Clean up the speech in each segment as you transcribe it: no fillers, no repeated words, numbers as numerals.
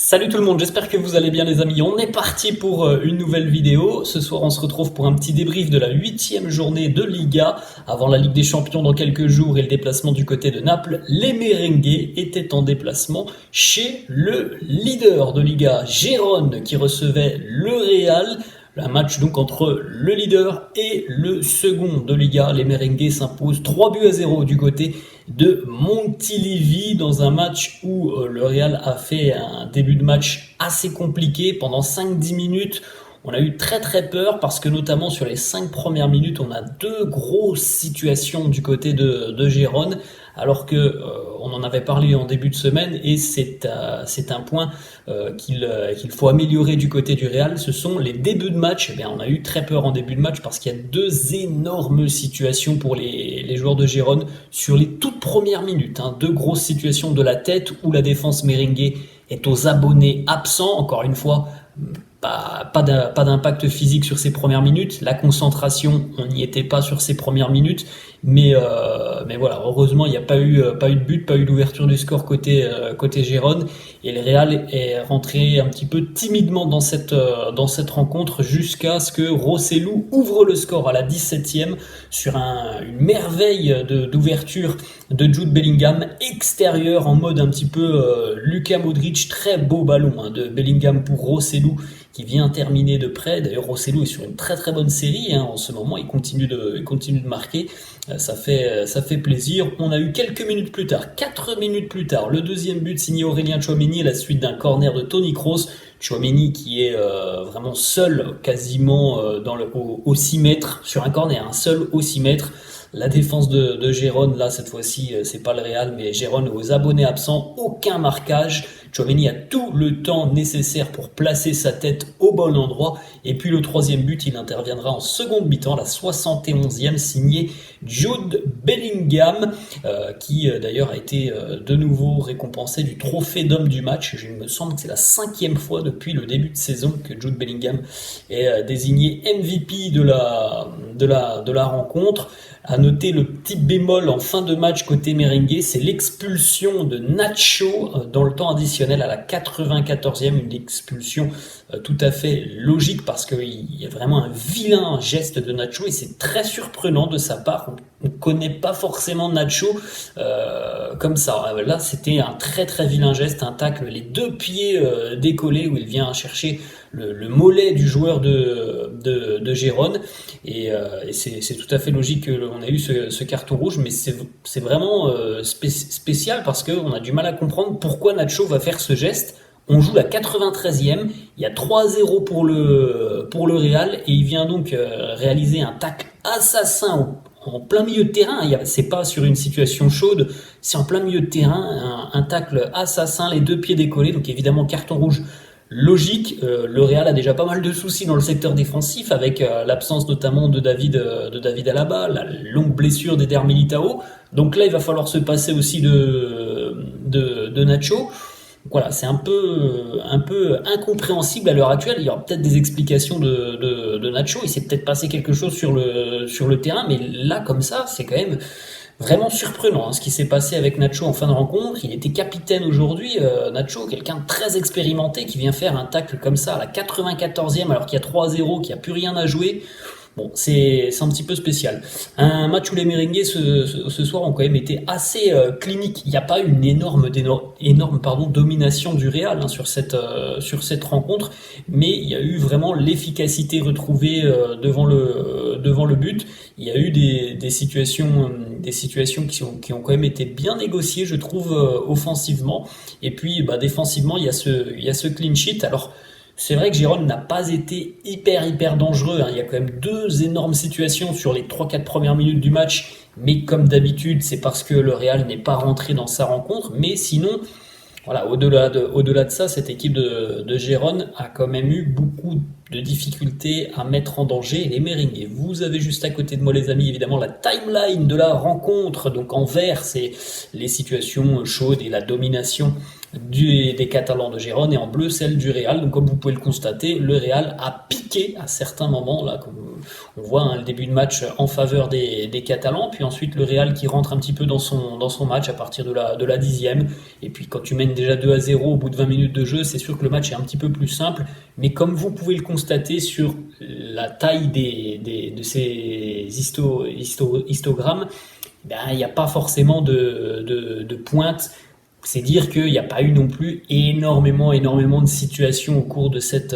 Salut tout le monde, j'espère que vous allez bien les amis. On est parti pour une nouvelle vidéo. Ce soir on se retrouve pour un petit débrief de la 8e journée de Liga. Avant la Ligue des Champions dans quelques jours et le déplacement du côté de Naples, les Merengues étaient en déplacement chez le leader de Liga, Gérone, qui recevait le Real. Un match donc entre le leader et le second de Liga. Les Merengues s'imposent 3-0 du côté de Montilivi dans un match où le Real a fait un début de match assez compliqué. Pendant 5-10 minutes, on a eu très très peur parce que notamment sur les 5 premières minutes, on a deux grosses situations du côté de Gérone, alors que on en avait parlé en début de semaine et c'est un point qu'il faut améliorer du côté du Real. Ce sont les débuts de match. Eh bien, on a eu très peur en début de match parce qu'il y a deux énormes situations pour les joueurs de Gérone sur les toutes premières minutes. Deux grosses situations de la tête où la défense merengue est aux abonnés absents. Encore une fois, pas d'impact physique sur ces premières minutes. La concentration, on n'y était pas sur ces premières minutes. Mais voilà, heureusement, il n'y a pas eu de but, pas eu d'ouverture du score côté Gérone. Et le Real est rentré un petit peu timidement dans cette rencontre jusqu'à ce que Rossellou ouvre le score à la 17e sur une merveille d'ouverture de Jude Bellingham extérieur en mode un petit peu Luka Modric. Très beau ballon de Bellingham pour Rossellou qui vient terminer de près. D'ailleurs, Rossellou est sur une très très bonne série en ce moment. Il continue de marquer. Ça fait plaisir. On a eu quelques minutes plus tard, 4 minutes plus tard, le deuxième but signé Aurélien Tchouaméni à la suite d'un corner de Toni Kroos. Tchouaméni qui est vraiment seul quasiment au 6 mètres sur un corner, seul au 6 mètres. La défense de Gérone, là, cette fois-ci, c'est pas le Real, mais Gérone aux abonnés absents, aucun marquage. Tchouaméni a tout le temps nécessaire pour placer sa tête au bon endroit. Et puis le troisième but, il interviendra en seconde mi-temps, la 71e, signé Jude Bellingham, qui d'ailleurs a été de nouveau récompensé du trophée d'homme du match. Il me semble que c'est la 5e fois depuis le début de saison que Jude Bellingham est désigné MVP de la rencontre. À noter le petit bémol en fin de match côté merengue, c'est l'expulsion de Nacho dans le temps additionnel à la 94e, une expulsion tout à fait logique parce qu'il y a vraiment un vilain geste de Nacho et c'est très surprenant de sa part. On ne connaît pas forcément Nacho comme ça. Là, c'était un très très vilain geste, un tacle, les deux pieds décollés où il vient chercher le mollet du joueur de Gérone et c'est tout à fait logique qu'on a eu ce carton rouge, mais c'est vraiment spécial parce qu'on a du mal à comprendre pourquoi Nacho va faire ce geste. On joue la 93e, il y a 3-0 pour le Real et il vient donc réaliser un tacle assassin en plein milieu de terrain. C'est pas sur une situation chaude, c'est en plein milieu de terrain, un tacle assassin, les deux pieds décollés, donc évidemment carton rouge logique. Le Real a déjà pas mal de soucis dans le secteur défensif avec l'absence notamment de David Alaba, la longue blessure d'Eder Militao. Donc là, il va falloir se passer aussi de Nacho. Voilà, c'est un peu incompréhensible à l'heure actuelle. Il y aura peut-être des explications de Nacho. Il s'est peut-être passé quelque chose sur le terrain, mais là, comme ça, c'est quand même vraiment surprenant ce qui s'est passé avec Nacho en fin de rencontre. Il était capitaine aujourd'hui, Nacho, quelqu'un de très expérimenté qui vient faire un tacle comme ça à la 94e alors qu'il y a 3-0, qu'il n'y a plus rien à jouer. Bon, c'est un petit peu spécial. Un match où les merengues ce soir ont quand même été assez cliniques. Il n'y a pas une énorme domination du Real sur cette rencontre, mais il y a eu vraiment l'efficacité retrouvée devant le but. Il y a eu des situations qui ont quand même été bien négociées, je trouve, offensivement. Et puis défensivement, il y a ce clean sheet. Alors c'est vrai que Gérone n'a pas été hyper dangereux. Il y a quand même deux énormes situations sur les 3-4 premières minutes du match. Mais comme d'habitude, c'est parce que le Real n'est pas rentré dans sa rencontre. Mais sinon, voilà, au-delà de ça, cette équipe de Gérone a quand même eu beaucoup de difficultés à mettre en danger les merengues. Vous avez juste à côté de moi, les amis, évidemment, la timeline de la rencontre. Donc en vert, c'est les situations chaudes et la domination des Catalans de Gérone et en bleu celle du Real. Donc comme vous pouvez le constater, le Real a piqué à certains moments, là, comme on voit hein, le début de match en faveur des Catalans, puis ensuite le Real qui rentre un petit peu dans son match à partir de la 10e. Et puis quand tu mènes déjà 2-0 au bout de 20 minutes de jeu, c'est sûr que le match est un petit peu plus simple. Mais comme vous pouvez le constater sur la taille de ces histogrammes, ben, il n'y a pas forcément de pointe. C'est dire qu'il n'y a pas eu non plus énormément de situations au cours de cette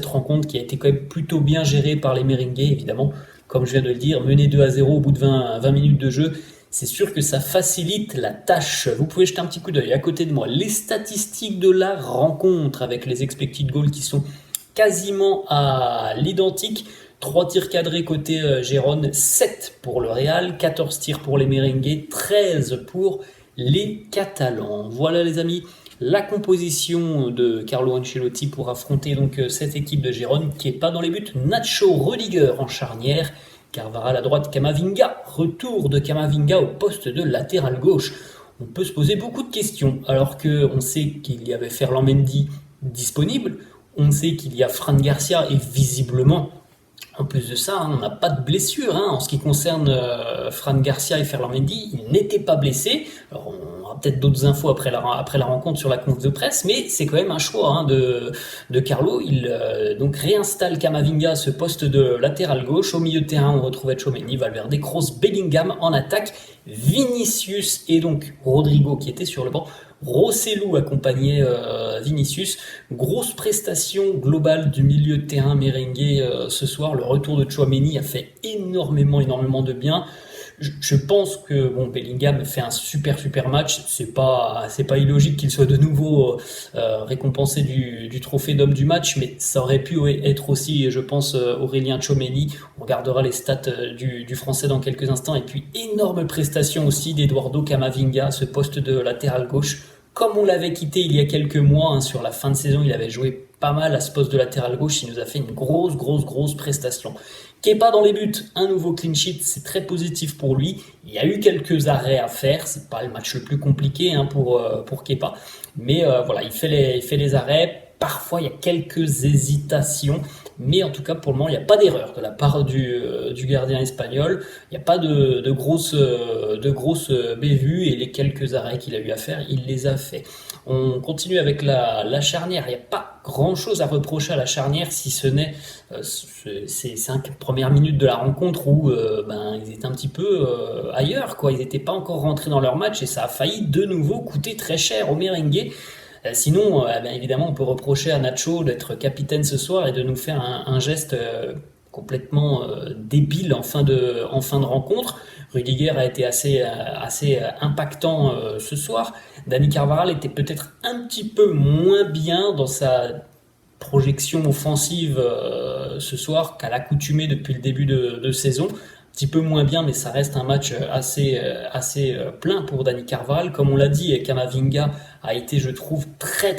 rencontre qui a été quand même plutôt bien gérée par les Merengues, évidemment. Comme je viens de le dire, mener 2-0 au bout de 20 minutes de jeu, c'est sûr que ça facilite la tâche. Vous pouvez jeter un petit coup d'œil à côté de moi. Les statistiques de la rencontre avec les expected goals qui sont quasiment à l'identique. 3 tirs cadrés côté Gérone, 7 pour le Real, 14 tirs pour les Merengues, 13 pour les Catalans. Voilà les amis, la composition de Carlo Ancelotti pour affronter donc cette équipe de Gérone qui est pas dans les buts. Nacho, Rudiger en charnière, Carvajal à droite, Camavinga, retour de Camavinga au poste de latéral gauche. On peut se poser beaucoup de questions alors qu'on sait qu'il y avait Ferland Mendy disponible, on sait qu'il y a Fran Garcia et visiblement en plus de ça, hein, on n'a pas de blessure. Hein. En ce qui concerne Fran Garcia et Ferland Mendy, ils n'étaient pas blessés. Alors, on aura peut-être d'autres infos après la rencontre sur la conf de presse, mais c'est quand même un choix hein, de Carlo. Il donc réinstalle Camavinga à ce poste de latéral gauche. Au milieu de terrain, on retrouvait Tchouaméni, Valverde, Kroos, Bellingham en attaque. Vinicius et donc Rodrigo qui était sur le banc. Rossellou accompagnait Vinicius. Grosse prestation globale du milieu de terrain merengue ce soir. Le retour de Tchouaméni a fait énormément de bien. Je pense que bon, Bellingham fait un super match. C'est pas illogique qu'il soit de nouveau récompensé du trophée d'homme du match, mais ça aurait pu être aussi, je pense, Aurélien Tchouaméni. On regardera les stats du français dans quelques instants. Et puis énorme prestation aussi d'Eduardo Camavinga, ce poste de latéral gauche. Comme on l'avait quitté il y a quelques mois, hein, sur la fin de saison, il avait joué pas mal à ce poste de latéral gauche. Il nous a fait une grosse prestation. Kepa dans les buts, un nouveau clean sheet, c'est très positif pour lui. Il y a eu quelques arrêts à faire, c'est pas le match le plus compliqué hein, pour Kepa, mais voilà, il fait les arrêts. Parfois, il y a quelques hésitations, mais en tout cas, pour le moment, il n'y a pas d'erreur de la part du gardien espagnol. Il n'y a pas de grosses bévues et les quelques arrêts qu'il a eu à faire, il les a fait. On continue avec la charnière. Il n'y a pas grand-chose à reprocher à la charnière, si ce n'est ces 5 premières minutes de la rencontre où ils étaient un petit peu ailleurs, quoi. Ils n'étaient pas encore rentrés dans leur match et ça a failli de nouveau coûter très cher aux merengues. Sinon, évidemment, on peut reprocher à Nacho d'être capitaine ce soir et de nous faire un geste complètement débile en fin de rencontre. Rudiger a été assez impactant ce soir. Dani Carvajal était peut-être un petit peu moins bien dans sa projection offensive ce soir qu'à l'accoutumée depuis le début de saison. Un petit peu moins bien, mais ça reste un match assez plein pour Dani Carvajal. Comme on l'a dit, Camavinga a été, je trouve, très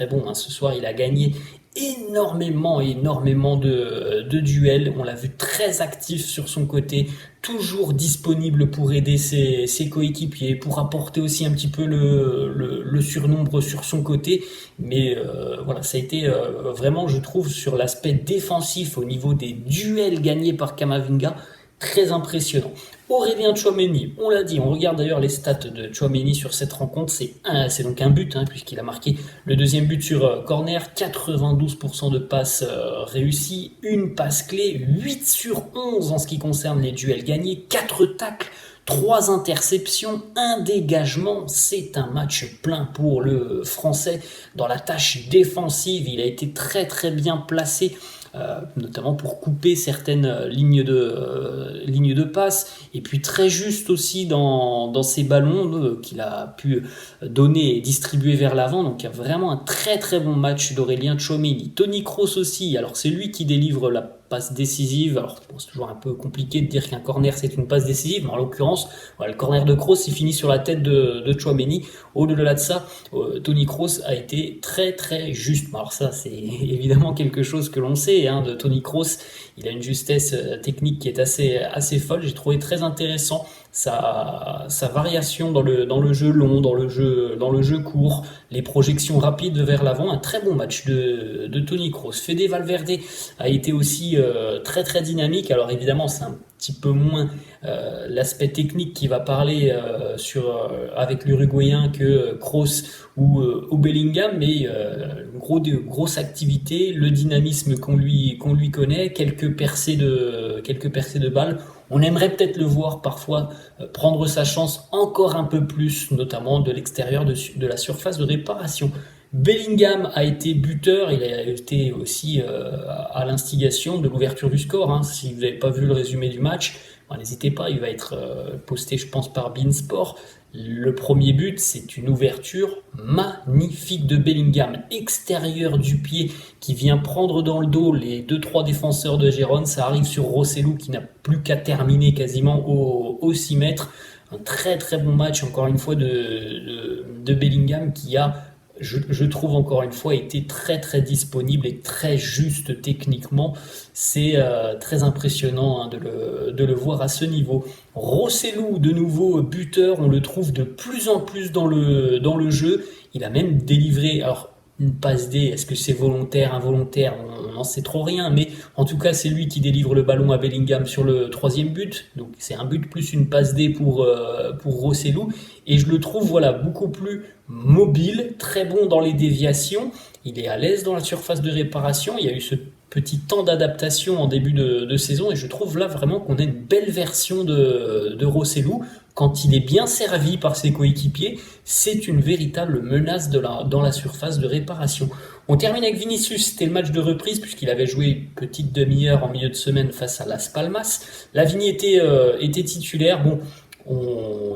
bon. Hein. Ce soir, il a gagné énormément de duels. On l'a vu très actif sur son côté, toujours disponible pour aider ses coéquipiers, pour apporter aussi un petit peu le surnombre sur son côté. Mais voilà, ça a été vraiment, je trouve, sur l'aspect défensif au niveau des duels gagnés par Camavinga, très impressionnant. Aurélien Tchouaméni, on l'a dit, on regarde d'ailleurs les stats de Tchouaméni sur cette rencontre, c'est donc un but, hein, puisqu'il a marqué le deuxième but sur corner, 92% de passes réussies, une passe clé, 8 sur 11 en ce qui concerne les duels gagnés, 4 tacles, 3 interceptions, 1 dégagement. C'est un match plein pour le Français dans la tâche défensive. Il a été très bien placé, notamment pour couper certaines lignes de passe, et puis très juste aussi dans ses ballons qu'il a pu donner et distribuer vers l'avant. Donc il y a vraiment un très bon match d'Aurélien Tchouaméni. Toni Kroos aussi, alors c'est lui qui délivre la passe décisive. Alors bon, c'est toujours un peu compliqué de dire qu'un corner c'est une passe décisive, mais en l'occurrence voilà, le corner de Kroos il finit sur la tête de Tchouaméni. Au-delà de ça, Toni Kroos a été très juste. Alors ça c'est évidemment quelque chose que l'on sait hein, de Toni Kroos. Il a une justesse technique qui est assez folle. J'ai trouvé très intéressant sa variation dans le jeu long, dans le jeu court, les projections rapides vers l'avant. Un très bon match de Toni Kroos. Fede Valverde a été aussi très très dynamique. Alors évidemment, c'est un petit peu moins l'aspect technique qui va parler avec l'Uruguayen que Kroos ou Bellingham, mais grosse activité, le dynamisme qu'on lui connaît, quelques percées de balles. On aimerait peut-être le voir parfois prendre sa chance encore un peu plus, notamment de l'extérieur de la surface de réparation. Bellingham a été buteur, il a été aussi à l'instigation de l'ouverture du score. Hein. Si vous n'avez pas vu le résumé du match, n'hésitez pas, il va être posté, je pense, par Beansport. Le premier but, c'est une ouverture magnifique de Bellingham, extérieur du pied, qui vient prendre dans le dos les 2-3 défenseurs de Gérone. Ça arrive sur Rossellou qui n'a plus qu'à terminer quasiment au 6 mètres. Un très très bon match, encore une fois, de Bellingham qui a, je trouve encore une fois, été très très disponible et très juste techniquement. C'est très impressionnant hein, de le voir à ce niveau. Rossellou, de nouveau buteur, on le trouve de plus en plus dans le jeu. Il a même délivré, alors une passe D, est-ce que c'est volontaire, involontaire, on n'en sait trop rien, mais en tout cas c'est lui qui délivre le ballon à Bellingham sur le troisième but, donc c'est un but plus une passe D pour Rossellou, et je le trouve voilà beaucoup plus mobile, très bon dans les déviations, il est à l'aise dans la surface de réparation, il y a eu ce petit temps d'adaptation en début de saison, et je trouve là vraiment qu'on a une belle version de Rossellou. Quand il est bien servi par ses coéquipiers, c'est une véritable menace dans la surface de réparation. On termine avec Vinicius, c'était le match de reprise puisqu'il avait joué une petite demi-heure en milieu de semaine face à Las Palmas. La Vini était titulaire, bon,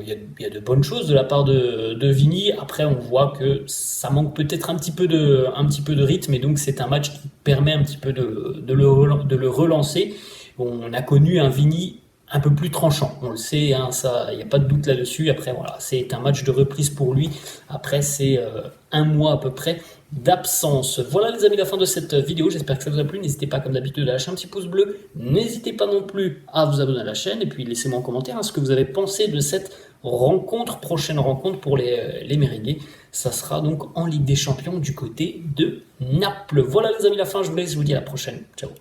il y a de bonnes choses de la part de Vini. Après, on voit que ça manque peut-être un petit peu de rythme et donc c'est un match qui permet un petit peu de le relancer. On a connu un Vini un peu plus tranchant, on le sait, hein, ça, il n'y a pas de doute là-dessus. Après, voilà, c'est un match de reprise pour lui. Après, c'est un mois à peu près d'absence. Voilà les amis, la fin de cette vidéo. J'espère que ça vous a plu. N'hésitez pas comme d'habitude à lâcher un petit pouce bleu. N'hésitez pas non plus à vous abonner à la chaîne. Et puis laissez-moi en commentaire ce que vous avez pensé de cette prochaine rencontre pour les Merengues. Ça sera donc en Ligue des Champions du côté de Naples. Voilà les amis, la fin. Je vous laisse, je vous dis à la prochaine. Ciao.